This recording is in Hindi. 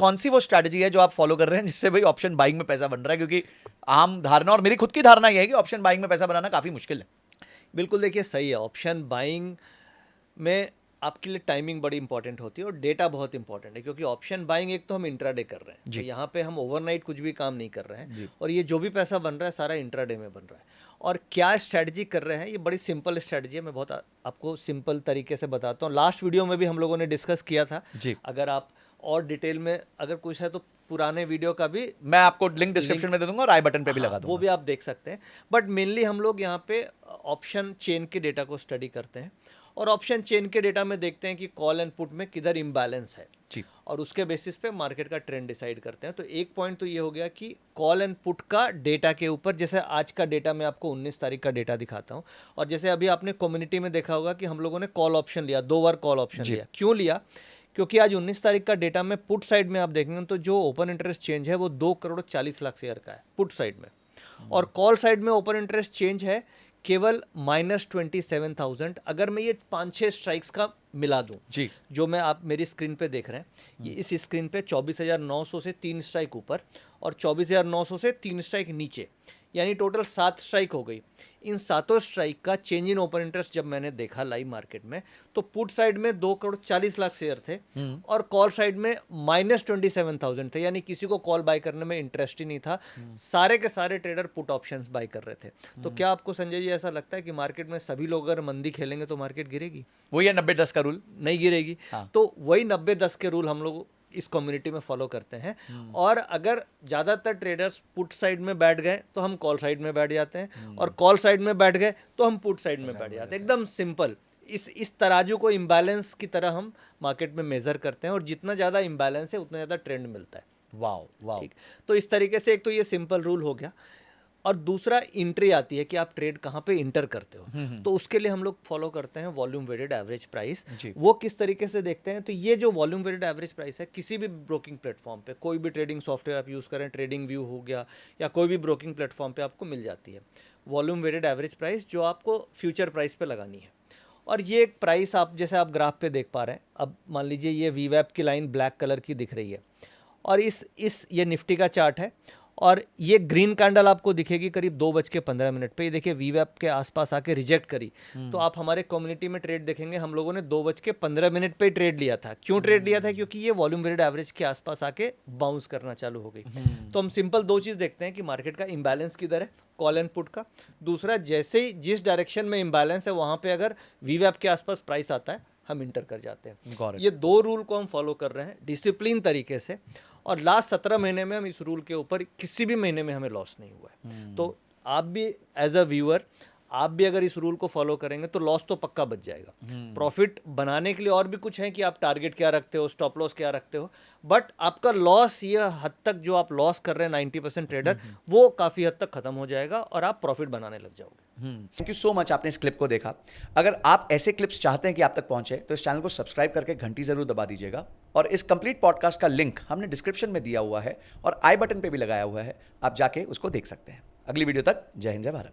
कौन सी वो स्ट्रैटेजी है जो आप फॉलो कर रहे हैं जिससे भाई ऑप्शन बाइंग में पैसा बन रहा है? क्योंकि आम धारणा और मेरी खुद की धारणा यह है कि ऑप्शन बाइंग में पैसा बनाना काफी मुश्किल है। बिल्कुल, देखिए सही है। ऑप्शन बाइंग में आपके लिए टाइमिंग बड़ी इंपॉर्टेंट होती है और डेटा बहुत इंपॉर्टेंट है, क्योंकि ऑप्शन बाइंग एक तो हम इंट्राडे कर रहे हैं, तो यहाँ पे हम ओवरनाइट कुछ भी काम नहीं कर रहे हैं, और ये जो भी पैसा बन रहा है सारा इंट्राडे में बन रहा है। और क्या स्ट्रैटेजी कर रहे हैं, ये बड़ी सिंपल स्ट्रैटेजी है। मैं बहुत आपको सिंपल तरीके से बताता हूँ। लास्ट वीडियो में भी हम लोगों ने डिस्कस किया था जी। अगर आप और डिटेल में अगर कुछ है तो पुराने वीडियो का भी मैं आपको लिंक डिस्क्रिप्शन में दे दूंगा और आई बटन पे भी लगा दूंगा, वो भी आप देख सकते हैं। बट मेनली हम लोग यहाँ पे ऑप्शन चेन के डेटा को स्टडी करते हैं, और ऑप्शन चेन के डेटा में देखते हैं कि कॉल एंड पुट में किधर इम्बैलेंस है जी, और उसके बेसिस पे मार्केट का ट्रेंड डिसाइड करते हैं। तो एक पॉइंट तो ये हो गया कि कॉल एंड पुट का डेटा के ऊपर, जैसे आज का डेटा मैं आपको 19 तारीख का डेटा दिखाता हूँ, और जैसे अभी आपने कम्युनिटी में देखा होगा कि हम लोगों ने कॉल ऑप्शन लिया, 2 बार कॉल ऑप्शन लिया। क्यों लिया? क्योंकि आज 19 तारीख का डेटा में पुट साइड में आप देखेंगे तो जो ओपन इंटरेस्ट चेंज है वो 2,40,00,000 शेयर का है पुट साइड में, और कॉल साइड में ओपन इंटरेस्ट चेंज है केवल -27,000। अगर मैं ये 5-6 स्ट्राइक्स का मिला दूं जी, जो मैं आप मेरी स्क्रीन पे देख रहे हैं, ये इस स्क्रीन पे 24,900 से 3 स्ट्राइक ऊपर और 24,900 से 3 स्ट्राइक नीचे, यानी टोटल 7 स्ट्राइक हो गई। इन 7 स्ट्राइक का चेंज इन ओपन इंटरेस्ट जब मैंने देखा लाइव मार्केट में, तो पुट साइड में 2,40,00,000 शेयर थे और कॉल साइड में -27,000 थे, यानी किसी को कॉल बाय करने में इंटरेस्ट ही नहीं था। सारे के सारे ट्रेडर पुट ऑप्शंस बाय कर रहे थे। तो क्या आपको संजय जी ऐसा लगता है कि मार्केट में सभी लोग अगर मंदी खेलेंगे तो मार्केट गिरेगी? वही है 90-10 का रूल, नहीं गिरेगी। तो वही 90-10 के रूल हम लोग इस कम्युनिटी में फॉलो करते हैं, और अगर ज़्यादातर ट्रेडर्स पुट साइड में बैठ गए तो हम कॉल साइड में बैठ जाते हैं, और कॉल साइड में बैठ गए तो हम पुट साइड में बैठ जाते हैं। एकदम सिंपल। इस तराजू को इम्बैलेंस की तरह हम मार्केट में मेजर करते हैं, और जितना ज़्यादा इम्बैलेंस है उतना ज़्यादा ट्रेंड मिलता है। वाह। ठीक, तो इस तरीके से एक तो ये सिंपल रूल हो गया, और दूसरा एंट्री आती है कि आप ट्रेड कहाँ पे इंटर करते हो। तो उसके लिए हम लोग फॉलो करते हैं वॉल्यूम वेटेड एवरेज प्राइस। वो किस तरीके से देखते हैं, तो ये जो वॉल्यूम वेटेड एवरेज प्राइस है, किसी भी ब्रोकिंग प्लेटफॉर्म पे, कोई भी ट्रेडिंग सॉफ्टवेयर आप यूज़ करें, ट्रेडिंग व्यू हो गया या कोई भी ब्रोकिंग प्लेटफॉर्म पे आपको मिल जाती है वॉल्यूम वेटेड एवरेज प्राइस, जो आपको फ्यूचर प्राइस पे लगानी है। और ये एक प्राइस आप जैसे आप ग्राफ पे देख पा रहे हैं, अब मान लीजिए ये वीवैप की लाइन ब्लैक कलर की दिख रही है, और इस ये निफ्टी का चार्ट है, और ये ग्रीन कैंडल आपको दिखेगी करीब 2:15 पे। ये देखिए वीवैप के आसपास आके रिजेक्ट करी, तो आप हमारे कम्युनिटी में ट्रेड देखेंगे, हम लोगों ने 2:15 पे ट्रेड लिया था। क्यों ट्रेड लिया था? क्योंकि ये वॉल्यूम वेटेड एवरेज के आसपास आके बाउंस करना चालू हो गई। तो हम सिंपल 2 चीज़ देखते हैं कि मार्केट का इम्बैलेंस किधर है, कॉल एंड पुट का। दूसरा, जैसे ही जिस डायरेक्शन में इम्बैलेंस है वहाँ पे अगर वीवैप के आसपास प्राइस आता है, हम इंटर कर जाते हैं। ये 2 रूल को हम फॉलो कर रहे हैं डिसिप्लिन तरीके से, और लास्ट 17 महीने में हम इस रूल के ऊपर किसी भी महीने में हमें लॉस नहीं हुआ है। तो आप भी एज अ व्यूअर, आप भी अगर इस रूल को फॉलो करेंगे तो लॉस तो पक्का बच जाएगा। प्रॉफिट बनाने के लिए और भी कुछ है कि आप टारगेट क्या रखते हो, स्टॉप लॉस क्या रखते हो, बट आपका लॉस ये हद तक जो आप लॉस कर रहे हैं 90% ट्रेडर, वो काफ़ी हद तक खत्म हो जाएगा और आप प्रॉफिट बनाने लग जाओगे। थैंक यू सो मच, आपने इस क्लिप को देखा। अगर आप ऐसे क्लिप्स चाहते हैं कि आप तक पहुंचे तो इस चैनल को सब्सक्राइब करके घंटी जरूर दबा दीजिएगा, और इस कंप्लीट पॉडकास्ट का लिंक हमने डिस्क्रिप्शन में दिया हुआ है और आई बटन पे भी लगाया हुआ है, आप जाके उसको देख सकते हैं। अगली वीडियो तक जय हिंद, जय भारत।